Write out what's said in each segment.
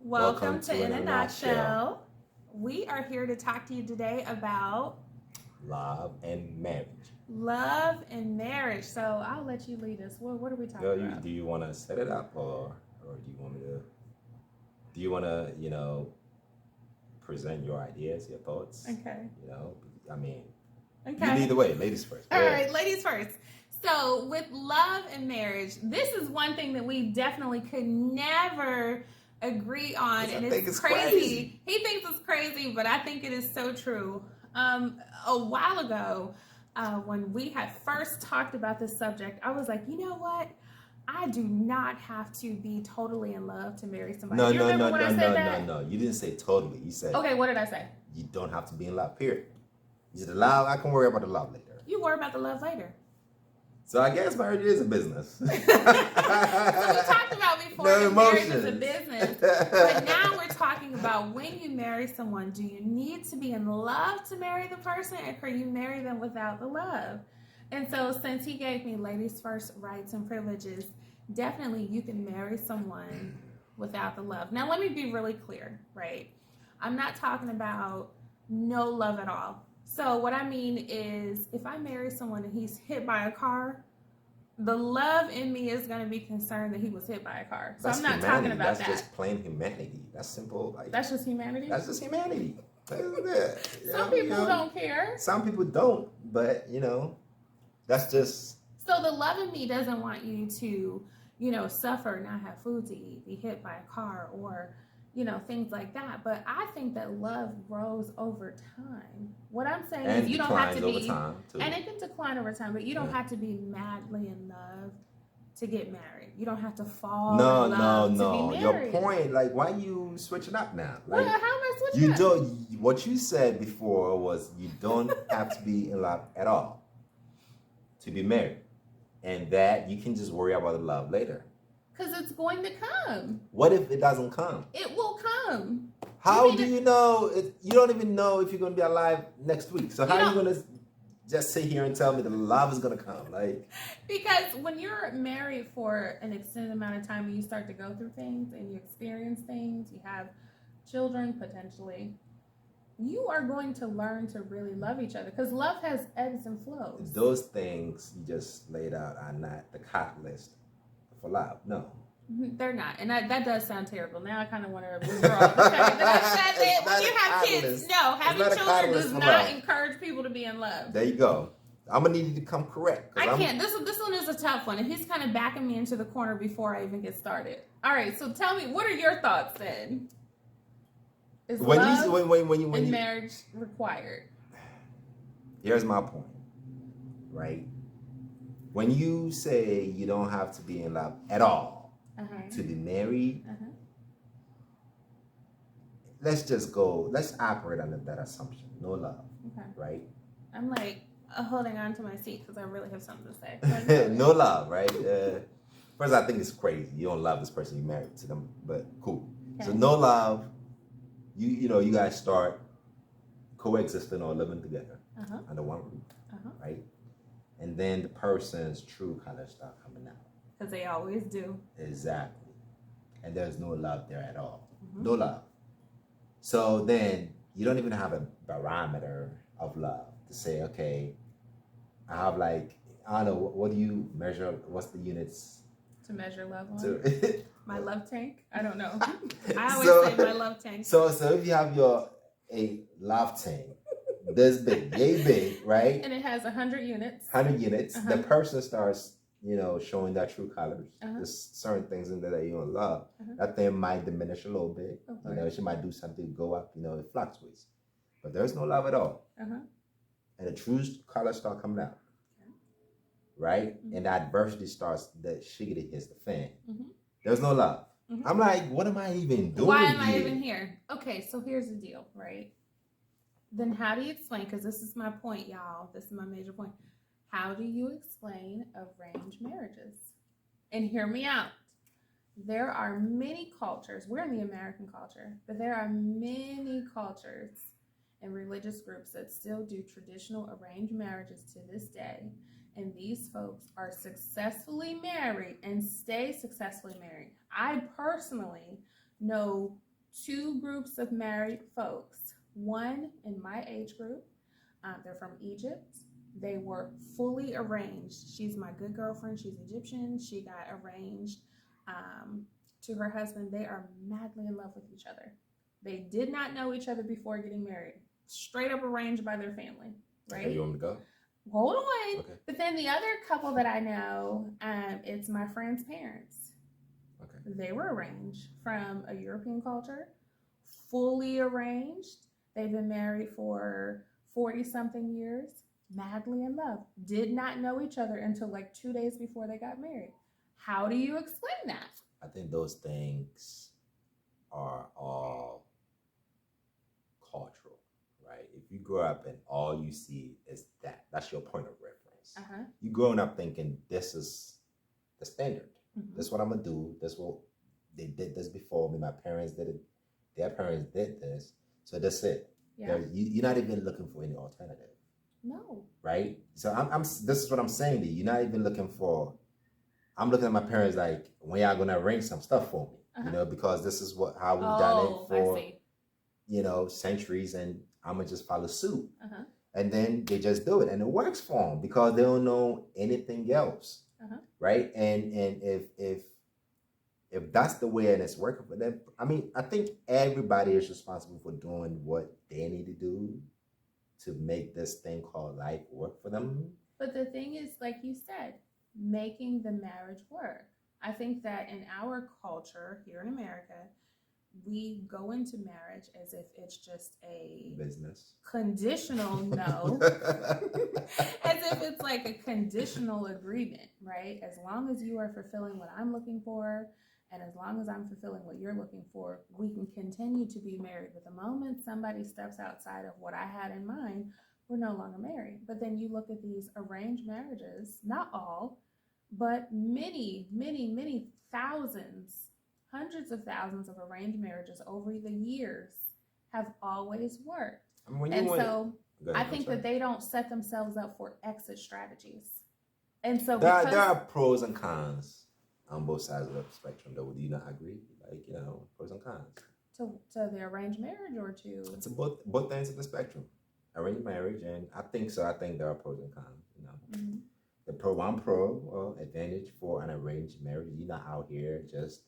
Welcome to In a Nutshell. We are here to talk to you today about love and marriage. Love and marriage. So I'll let you lead us. What are we talking about? Do you want to set it up, or do you want me to? Do you want to, present your ideas, your thoughts? Okay. You lead the way. Ladies first. All right, ladies first. So with love and marriage, this is one thing that we definitely could never agree on, and it's crazy. He thinks it's crazy, but I think it is so true. A while ago, when we had first talked about this subject, I was like, you know what? I do not have to be totally in love to marry somebody. No. You didn't say totally. You said, okay, what did I say? You don't have to be in love, period. You said the love, I can worry about the love later. You worry about the love later. So I guess marriage is a business. So we talked about before that marriage is a business. But now we're talking about when you marry someone, do you need to be in love to marry the person, or can you marry them without the love? And so since he gave me ladies first rights and privileges, definitely you can marry someone without the love. Now let me be really clear, right? I'm not talking about no love at all. So what I mean is, if I marry someone and he's hit by a car, the love in me is going to be concerned that he was hit by a car. So I'm not talking about that. That's just plain humanity. That's simple. That's just humanity? That's just humanity. Some people don't care. Some people don't, but, that's just... So the love in me doesn't want you to, suffer, not have food to eat, be hit by a car, or... things like that. But I think that love grows over time. What I'm saying is you don't have to be, and it can decline over time, but you don't have to be madly in love to get married. You don't have to fall in love to be married. Your point, why you switching up now? How am I switching up? What you said before was you don't have to be in love at all to be married. And that you can just worry about the love later. Because it's going to come. What if it doesn't come? It will come. How do you know? You don't even know if you're going to be alive next week. So how are you going to just sit here and tell me the love is going to come? Because when you're married for an extended amount of time and you start to go through things and you experience things, you have children potentially, you are going to learn to really love each other. Because love has ebbs and flows. Those things you just laid out are not the catalyst for love. No. They're not. And that does sound terrible. Now I kind of want to withdraw. When you have kids, having children does not encourage people to be in love. There you go. I'm going to need you to come correct. I can't. This one is a tough one. And he's kind of backing me into the corner before I even get started. All right. So tell me, what are your thoughts then? Is love and marriage required? Here's my point. Right? When you say you don't have to be in love at all to be married, let's operate under that assumption. No love, right? I'm holding on to my seat because I really have something to say. No love, right? First, I think it's crazy. You don't love this person you married to them, but cool. Okay. So no love, you guys start coexisting or living together under one roof, right? And then the person's true colors start coming out. Because they always do. Exactly. And there's no love there at all. No love. So then you don't even have a barometer of love to say, okay, I have I don't know, what do you measure? What's the units? To measure love on? My love tank? I don't know. I always say my love tank. So if you have a love tank, this big, yay big, right? And it has 100 units. 100 units. The person starts, showing their true colors. There's certain things in there that you don't love. That thing might diminish a little bit. She might do something to go up. It fluctuates. But there's no love at all. And the true colors start coming out. Right? And the adversity starts, the shiggity hits the fan. There's no love. I'm like, what am I even doing? Why am I even here? Okay, so here's the deal, right? Then how do you explain, because this is my point, y'all. This is my major point. How do you explain arranged marriages? And hear me out. There are many cultures. We're in the American culture, but there are many cultures and religious groups that still do traditional arranged marriages to this day. And these folks are successfully married and stay successfully married. I personally know two groups of married folks. One in my age group, they're from Egypt. They were fully arranged. She's my good girlfriend. She's Egyptian. She got arranged to her husband. They are madly in love with each other. They did not know each other before getting married. Straight up arranged by their family, right? Okay, you want me to go? Hold on. Okay. But then the other couple that I know, it's my friend's parents. Okay. They were arranged from a European culture, fully arranged. They've been married for 40-something years, madly in love. Did not know each other until like 2 days before they got married. How do you explain that? I think those things are all cultural, right? If you grow up and all you see is that's your point of reference. You growing up thinking this is the standard. This is what I'm gonna do. This what they did this before me. My parents did it. Their parents did this. So that's it. Yeah. You're not even looking for any alternative. No. Right. So I'm. This is what I'm saying to you. You're not even looking for. I'm looking at my parents like, when y'all gonna arrange some stuff for me, you know, because this is how we've done it for, centuries, and I'm gonna just follow suit. And then they just do it, and it works for them because they don't know anything else, right? And if that's the way and it's working for them, I mean, I think everybody is responsible for doing what they need to do to make this thing called life work for them. But the thing is, like you said, making the marriage work. I think that in our culture here in America, we go into marriage as if it's just a business conditional no as if it's like a conditional agreement, right? As long as you are fulfilling what I'm looking for, and as long as I'm fulfilling what you're looking for, we can continue to be married. But the moment somebody steps outside of what I had in mind, we're no longer married. But then you look at these arranged marriages, not all, but many, many, many thousands, hundreds of thousands of arranged marriages over the years have always worked. I think that they don't set themselves up for exit strategies. And so there are pros and cons on both sides of the spectrum, though. Do you not agree? Like, pros and cons. To the arranged marriage or to? It's both ends of the spectrum. Arranged marriage, and I think so. I think there are pros and cons, I'm pro, advantage for an arranged marriage. You're not out here just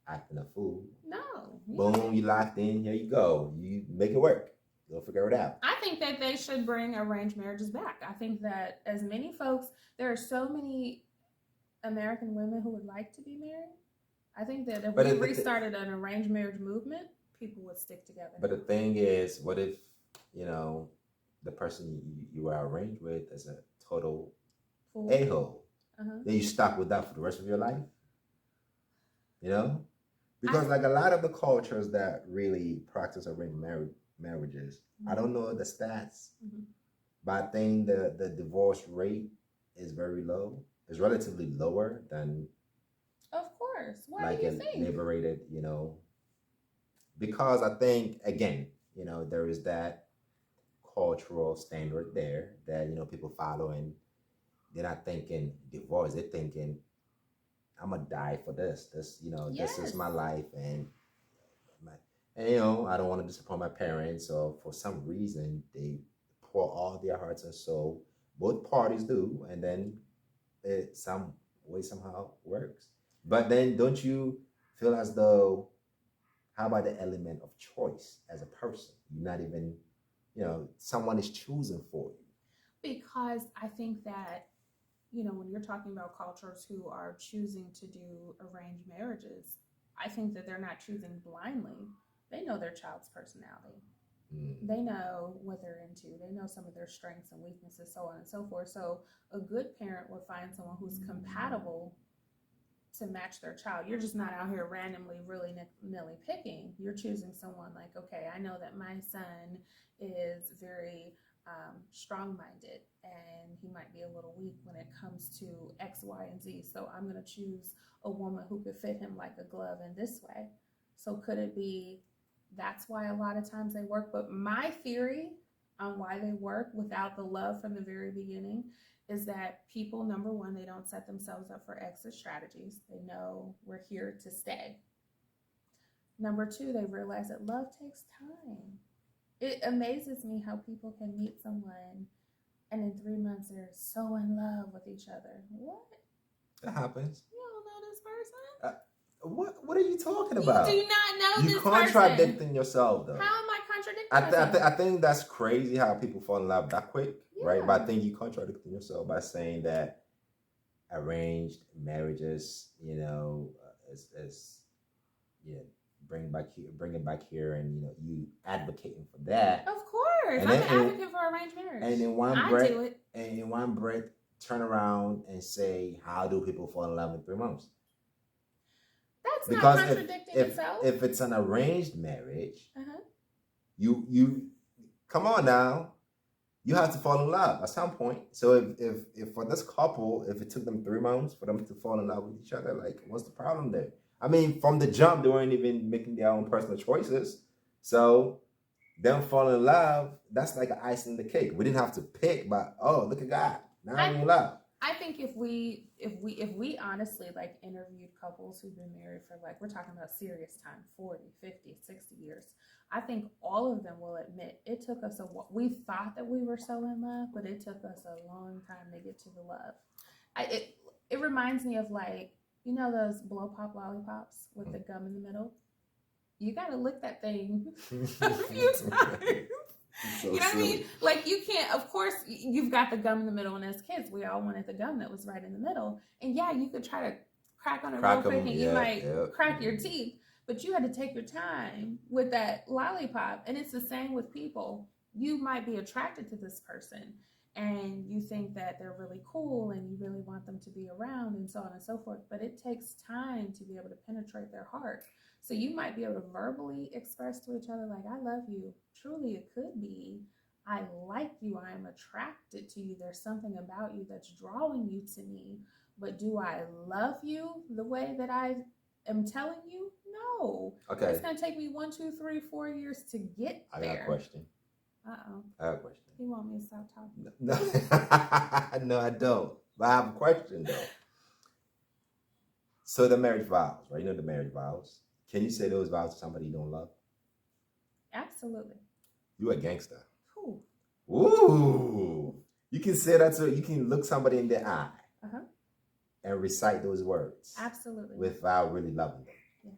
acting a fool. No. Boom, you locked in. Here you go. You make it work. You'll figure it out. I think that they should bring arranged marriages back. I think that as many folks, there are so many American women who would like to be married. I think that if we restarted an arranged marriage movement, people would stick together. But the thing is, what if, the person you are arranged with is a total a-hole? Then you stuck with that for the rest of your life? Because like a lot of the cultures that really practice arranged marriages, I don't know the stats, but I think the divorce rate is very low. It's relatively lower than, of course. Why do you think? Liberated, because I think, again, there is that cultural standard there that, people follow, and they're not thinking divorce. They're thinking, I'm gonna die for this. This is my life, and I don't want to disappoint my parents. So for some reason, they pour all their hearts and soul. Both parties do, and then it somehow works. But then, don't you feel as though? How about the element of choice as a person? You're not even, someone is choosing for you. Because I think that, when you're talking about cultures who are choosing to do arranged marriages, I think that they're not choosing blindly. They know their child's personality. They know what they're into. They know some of their strengths and weaknesses, so on and so forth. So a good parent would find someone who's compatible to match their child. You're just not out here randomly, really nilly picking. You're choosing someone like, okay, I know that my son is very strong-minded, and he might be a little weak when it comes to X, Y, and Z. So I'm going to choose a woman who could fit him like a glove in this way. So could it be that's why a lot of times they work? But my theory on why they work without the love from the very beginning is that people, number one, they don't set themselves up for exit strategies. They know we're here to stay. Number two, they realize that love takes time. It amazes me how people can meet someone and in 3 months they're so in love with each other. What? That happens. You don't know this person? What are you talking about? You do not know this person. You're contradicting yourself, though. How am I contradicting myself? I think that's crazy how people fall in love that quick, right? But I think you're contradicting yourself by saying that arranged marriages, is bring it back here, and you advocating for that. Of course, I'm an advocate for arranged marriage. And in one breath, turn around and say, how do people fall in love in 3 months? That's because not contradicting itself. If it's an arranged marriage, you come on now, you have to fall in love at some point. So if for this couple, if it took them 3 months for them to fall in love with each other, like, what's the problem there? I mean, from the jump, they weren't even making their own personal choices. So them falling in love, that's like an ice in the cake. We didn't have to pick, but look at God. Now I'm in love. I think if we honestly like interviewed couples who've been married for, like, we're talking about serious time, 40, 50, 60 years, I think all of them will admit it took us we thought that we were so in love, but it took us a long time to get to the love. It reminds me of, like, those blow pop lollipops with the gum in the middle? You got to lick that thing a few times. So you know what I mean? Like, you can't, of course, you've got the gum in the middle, and as kids, we all wanted the gum that was right in the middle. And yeah, you could try to crack on it real quick, and you might crack your teeth, but you had to take your time with that lollipop. And it's the same with people. You might be attracted to this person, and you think that they're really cool, and you really want them to be around, and so on and so forth. But it takes time to be able to penetrate their heart. So you might be able to verbally express to each other, like, I love you. Truly, it could be, I like you. I am attracted to you. There's something about you that's drawing you to me. But do I love you the way that I am telling you? No. Okay. It's going to take me 1, 2, 3, 4 years to get there. I got a question. Uh-oh. I have a question. You want me to stop talking? No, no, I don't. But I have a question, though. So the marriage vows, right? The marriage vows. Can you say those vows to somebody you don't love? Absolutely. You a gangster. Who? Ooh. You can say that you can look somebody in the eye and recite those words. Absolutely. Without really loving them. Yeah.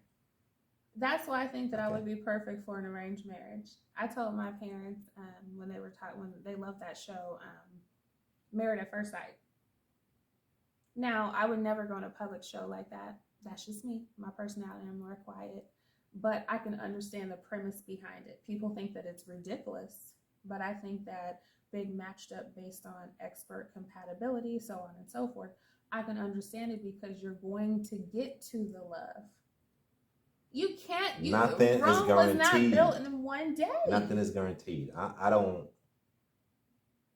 That's why I think that I would be perfect for an arranged marriage. I told my parents when they were when they loved that show, Married at First Sight. Now, I would never go on a public show like that. That's just me, my personality. I'm more quiet, but I can understand the premise behind it. People think that it's ridiculous, but I think that being matched up based on expert compatibility, so on and so forth, I can understand it because you're going to get to the love. You can't. Nothing Rome is guaranteed. Was not built in one day. Nothing is guaranteed. I don't.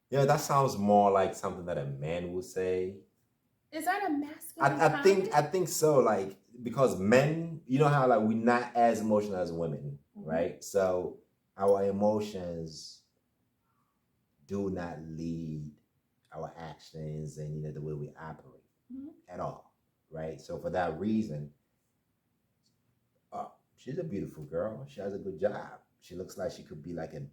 Yeah, that sounds more like something that a man would say. Is that a masculine I think so, like, because men, you know how, like, we're not as emotional as women, right? So our emotions do not lead our actions and the way we operate at all, right? So for that reason, she's a beautiful girl. She has a good job. She looks like she could be like a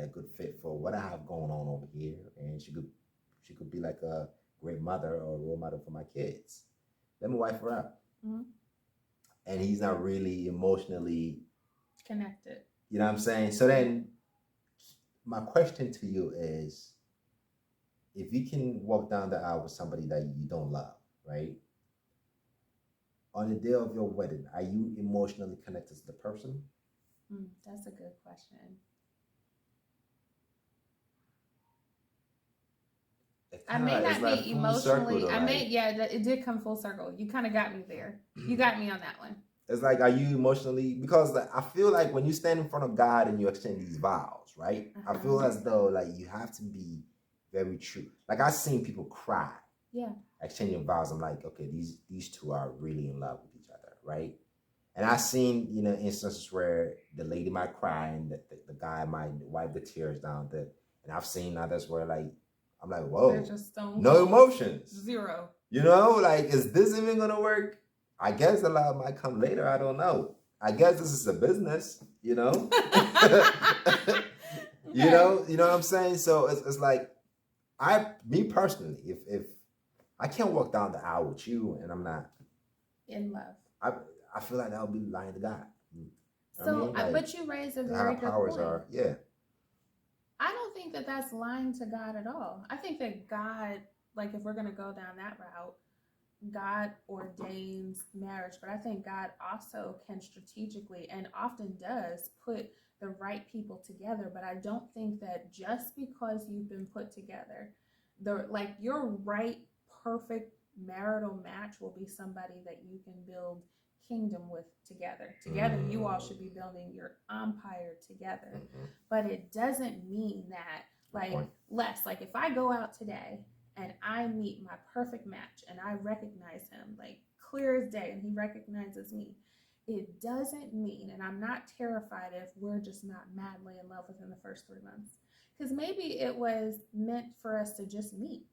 good fit for what I have going on over here, and she could be like a great mother or a role model for my kids. Let me wife her up. And he's not really emotionally connected. You know what I'm saying? So then my question to you is, if you can walk down the aisle with somebody that you don't love, right? On the day of your wedding, are you emotionally connected to the person? That's a good question. I may not be emotionally. It did come full circle. You kind of got me there. You got me on that one. It's like, are you emotionally? Because I feel like when you stand in front of God and you exchange these vows, right? I feel as though, like, you have to be very true. Like, I've seen people cry. Yeah. Exchanging vows. I'm like, okay, these two are really in love with each other, right? And I've seen, instances where the lady might cry and the guy might wipe the tears down. And I've seen others where, like, I'm like, whoa, they're just no emotions. Zero. Like, is this even going to work? I guess a lot might come later. I don't know. I guess this is a business, you know. Okay. You know what I'm saying. So it's like me personally, if I can't walk down the aisle with you and I'm not in love, I feel like that would be lying to God. So, but you raised a very good point. Yeah. I don't think that that's lying to God at all. I think that God, like if we're going to go down that route, God ordains marriage, but I think God also can strategically and often does put the right people together. But I don't think that just because you've been put together, your right perfect marital match will be somebody that you can build kingdom with together. Together, you all should be building your empire together. Mm-hmm. But it doesn't mean that like if I go out today and I meet my perfect match and I recognize him like clear as day and he recognizes me, it doesn't mean, and I'm not terrified if we're just not madly in love within the first 3 months. Because maybe it was meant for us to just meet.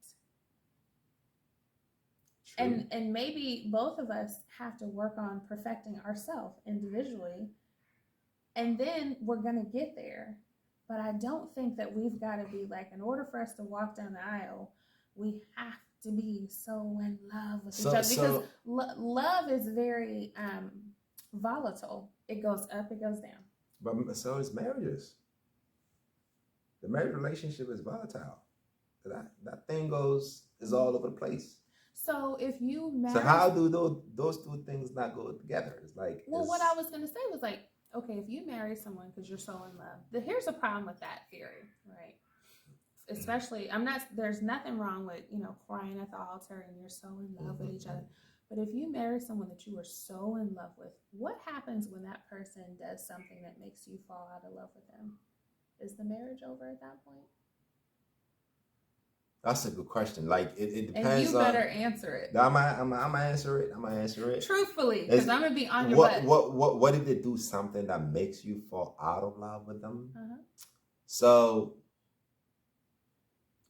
True. And maybe both of us have to work on perfecting ourselves individually. And then we're going to get there. But I don't think that we've got to be like, in order for us to walk down the aisle, we have to be so in love with each other. Because love is very volatile. It goes up, it goes down. But so is marriages. The marriage relationship is volatile. That thing is all over the place. So if you marry... So how do those two things not go together? It's like... Well, what I was going to say was like, okay, if you marry someone because you're so in love, here's a problem with that theory, right? Especially, there's nothing wrong with, crying at the altar and you're so in love with each other. But if you marry someone that you are so in love with, what happens when that person does something that makes you fall out of love with them? Is the marriage over at that point? That's a good question. Like it depends. And you better answer it. I'm gonna answer it. I'm gonna answer it truthfully, because I'm gonna be on your butt. What if they do something that makes you fall out of love with them? Uh-huh. So,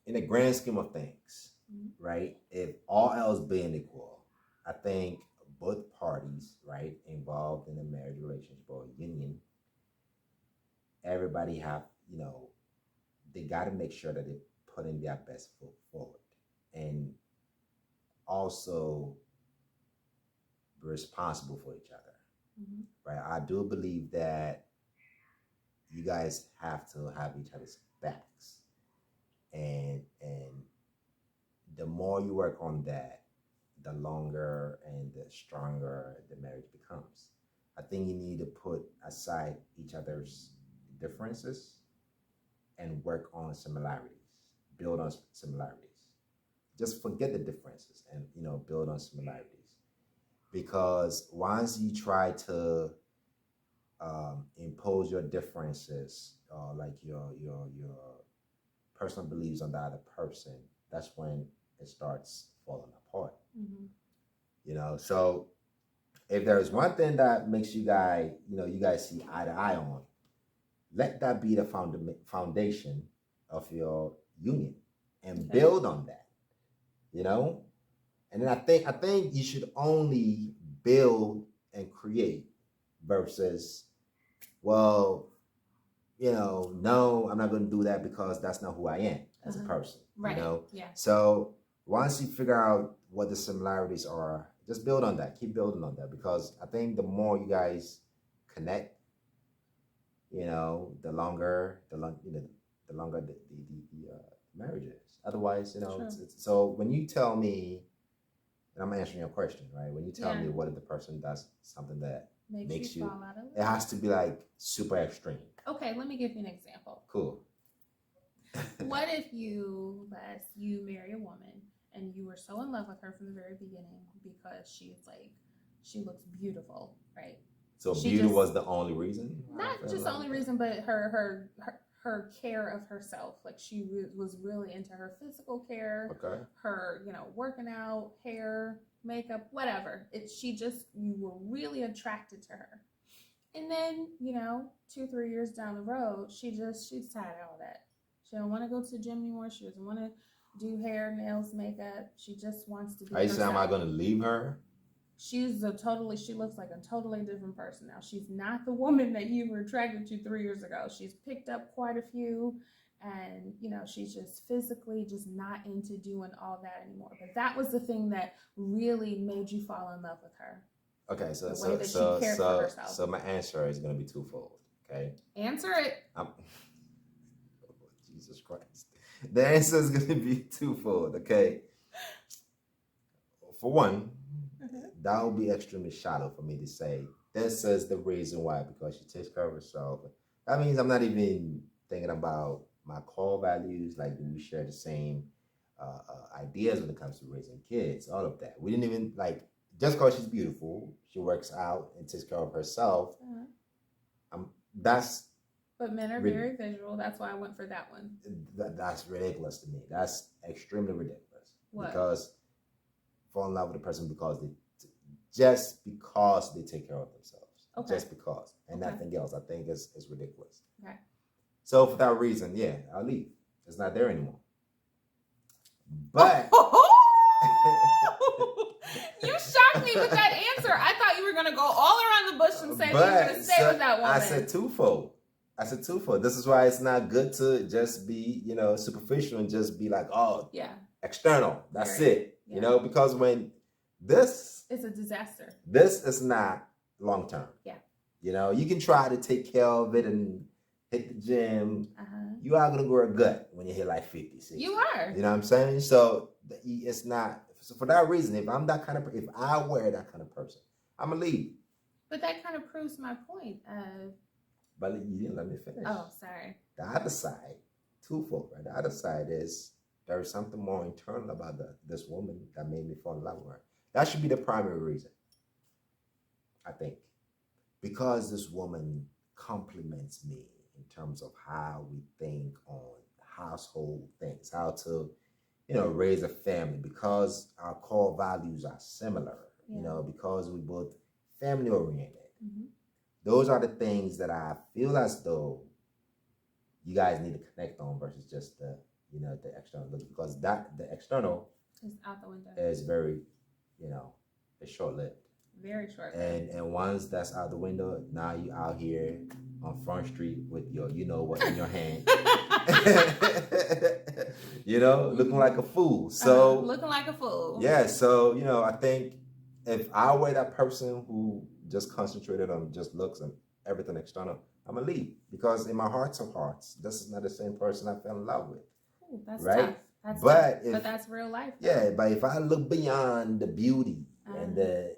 in the grand scheme of things, right? If all else being equal, I think both parties, right, involved in a marriage relationship or union, everybody have, they got to make sure that they putting their best foot forward and also be responsible for each other. Mm-hmm. Right? I do believe that you guys have to have each other's backs, and the more you work on that, the longer and the stronger the marriage becomes. I think you need to put aside each other's differences and work on similarities. Build on similarities. Just forget the differences and build on similarities. Because once you try to impose your differences, like your personal beliefs on the other person, that's when it starts falling apart. Mm-hmm. So if there's one thing that makes you guys see eye to eye on, let that be the foundation of your union and build on that, and then I think you should only build and create versus, well, no, I'm not going to do that because that's not who I am as a person, right? Yeah. So once you figure out what the similarities are, just build on that, keep building on that, because I think the more you guys connect, the longer the marriage is. Otherwise, it's so when you tell me, and I'm answering your question, right? When you tell me what if the person does something that makes you fall out of it, it has to be like super extreme. Okay, let me give you an example. Cool. What if you marry a woman and you were so in love with her from the very beginning because she looks beautiful, right? So beauty was the only reason? Not just the only reason, but her care of herself. Like she was really into her physical care. Okay. Her, working out, hair, makeup, whatever. You were really attracted to her. And then, 2-3 years down the road, she's tired of all that. She don't want to go to the gym anymore. She doesn't want to do hair, nails, makeup. She just wants to be herself. Am I going to leave her? she looks like a totally different person now. She's not the woman that you were attracted to 3 years ago. She's picked up quite a few, and she's just physically just not into doing all that anymore. But that was the thing that really made you fall in love with her. Okay, so my answer is going to be twofold. Okay, answer it. Jesus Christ, the answer is going to be twofold. Okay, for one, that would be extremely shallow for me to say this is the reason why, because she takes care of herself. That means I'm not even thinking about my core values, like do we share the same ideas when it comes to raising kids, all of that. We didn't even like. Just because she's beautiful, she works out and takes care of herself. But men are very visual. That's why I went for that one. That's ridiculous to me. That's extremely ridiculous. What? Because fall in love with a person because they take care of themselves. Okay. Just because. And nothing else, I think is ridiculous. Okay. So for that reason, yeah, I'll leave. It's not there anymore. But you shocked me with that answer. I thought you were going to go all around the bush and say you were going to stay with that woman. I said twofold. This is why it's not good to just be, superficial and just be like, oh, yeah, external. That's it. Yeah. Because when this... It's a disaster. This is not long term. Yeah. You can try to take care of it and hit the gym. You are going to grow a gut when you hit like 50, 60. You are. You know what I'm saying? So it's not... So for that reason, if I wear that kind of person, I'm going to leave. But that kind of proves my point of... But you didn't let me finish. Oh, sorry. The other side, twofold, right? The other side is there is something more internal about this woman that made me fall in love with her. That should be the primary reason, I think. Because this woman compliments me in terms of how we think on household things, how to, raise a family, because our core values are similar, because we both family oriented. Mm-hmm. Those are the things that I feel as though you guys need to connect on versus just the external look, because the external is out the window. Is very, it's short-lived. Very short-lived. And once that's out the window, now you out here on Front Street with your, what in your hand. Looking like a fool. So looking like a fool. Yeah. So, I think if I were that person who just concentrated on just looks and everything external, I'm gonna leave, because in my heart of hearts, this is not the same person I fell in love with. Ooh, that's right. Tough. That's but tough. But that's real life. Though. Yeah. But if I look beyond the beauty and the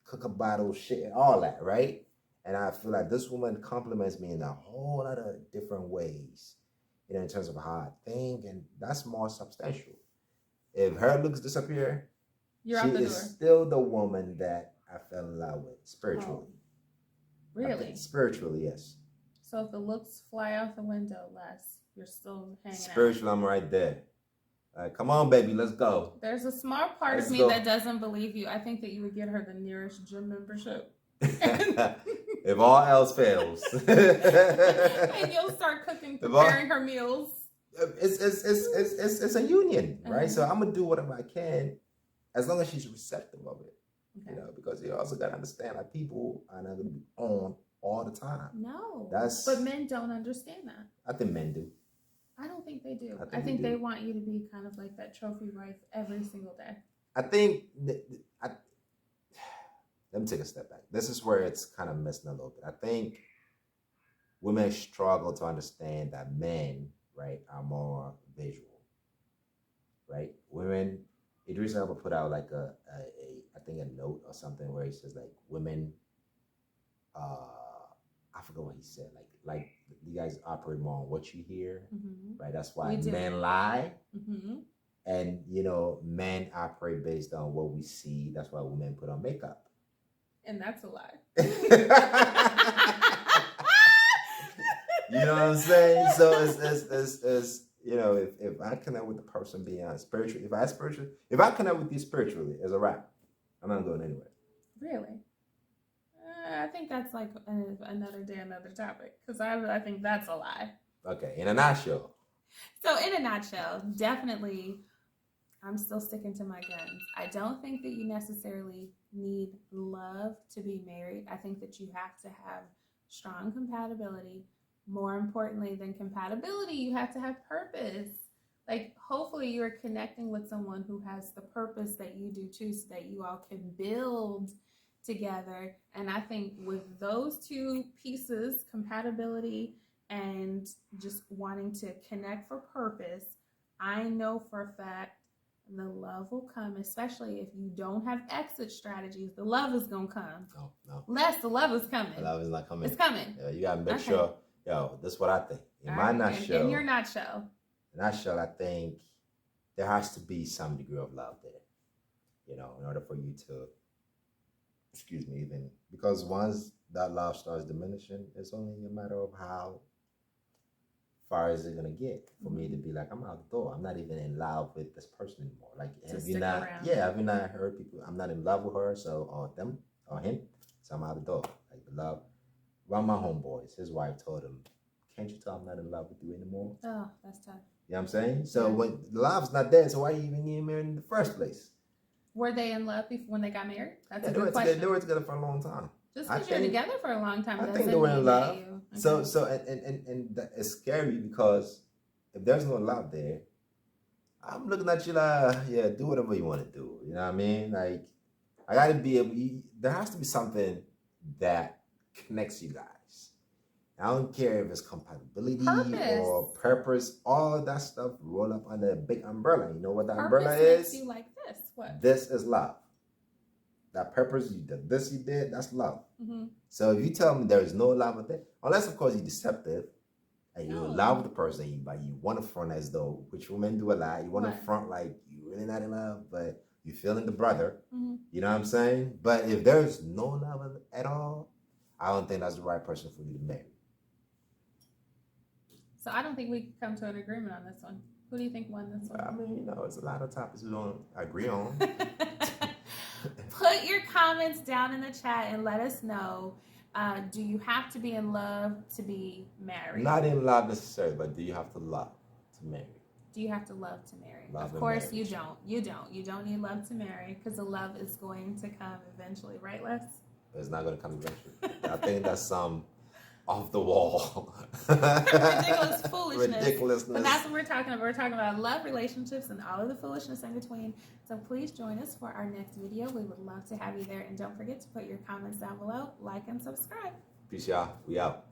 cook a bottle shit, all that, right? And I feel like this woman compliments me in a whole lot of different ways, in terms of how I think, and that's more substantial. If her looks disappear, she is still the woman that I fell in love with spiritually. Oh, really? Spiritually, yes. So if the looks fly out the window, Les, you're still hanging spiritually, out. I'm right there. Come on, baby, let's go. There's a smart part of me that doesn't believe you. I think that you would get her the nearest gym membership. If all else fails. And you'll start preparing her meals. It's a union, right? So I'm going to do whatever I can as long as she's receptive of it. Okay. Because you also got to understand that people are not going to be on all the time. No. But men don't understand that. I think men do. I don't think they do. I think they want you to be kind of like that trophy wife every single day. I think... Let me take a step back. This is where it's kind of missing a little bit. I think women struggle to understand that men, right, are more visual, right? Women, Idris Elba put out like a note or something where he says like women, I forgot what he said. Like you guys operate more on what you hear, right? That's why men lie. Mm-hmm. And, men operate based on what we see. That's why women put on makeup. And that's a lie. You know what I'm saying? So it's if I connect with the person beyond spiritual, if I connect with you spiritually as a rap, I'm not going anywhere. Really? I think that's like another day, another topic, because I think that's a lie. Okay, in a nutshell. So in a nutshell, definitely, I'm still sticking to my guns. I don't think that you necessarily need love to be married. I think that you have to have strong compatibility. More importantly than compatibility, you have to have purpose. Like, hopefully you're connecting with someone who has the purpose that you do too, so that you all can build together. And I think with those two pieces, compatibility and just wanting to connect for purpose, I know for a fact the love will come, especially if you don't have exit strategies. The love is going to come. No. Les, the love is coming. The love is not coming. It's coming. Yeah, you got to make sure. This is what I think. In my nutshell. In your nutshell. I think there has to be some degree of love there. In order for you to, because once that love starts diminishing, it's only a matter of how far is it gonna get for me to be like, I'm out the door. I'm not even in love with this person anymore. Like, have you not heard people? I'm not in love with her, or them or him, so I'm out the door. Like, the love. One of my homeboys, his wife told him, "Can't you tell I'm not in love with you anymore?" Oh, that's tough. You know what I'm saying? So when the love's not there, so why are you even getting married in the first place? Were they in love when they got married? That's a good question. They were together for a long time. Just because you're together for a long time, I think they were in love. Okay. So it's scary because if there's no love there, I'm looking at you like, do whatever you want to do. You know what I mean? Like, I got to be able. There has to be something that connects you guys. I don't care if it's compatibility or purpose. All of that stuff roll up under a big umbrella. You know what that umbrella is? Makes you like this. What? This is love. That purpose you did, this you did, that's love. Mm-hmm. So if you tell me there is no love with it, unless of course you're deceptive and you're in love with the person, but you want to front as though, which women do a lot. You want to front like you're really not in love, but you're feeling the brother. Mm-hmm. You know what I'm saying? But if there's no love at all, I don't think that's the right person for you to marry. So I don't think we can come to an agreement on this one. Who do you think won this one? I mean, it's a lot of topics we don't agree on. Put your comments down in the chat and let us know. Do you have to be in love to be married? Not in love necessarily, but do you have to love to marry? Do you have to love to marry? Love of course marriage. you don't. You don't. You don't need love to marry because the love is going to come eventually, right, Les? It's not going to come eventually. I think that's some off the wall. Ridiculous foolishness. Ridiculousness. But that's what we're talking about. We're talking about love, relationships, and all of the foolishness in between. So please join us for our next video. We would love to have you there. And don't forget to put your comments down below, like, and subscribe. Peace, y'all. We out.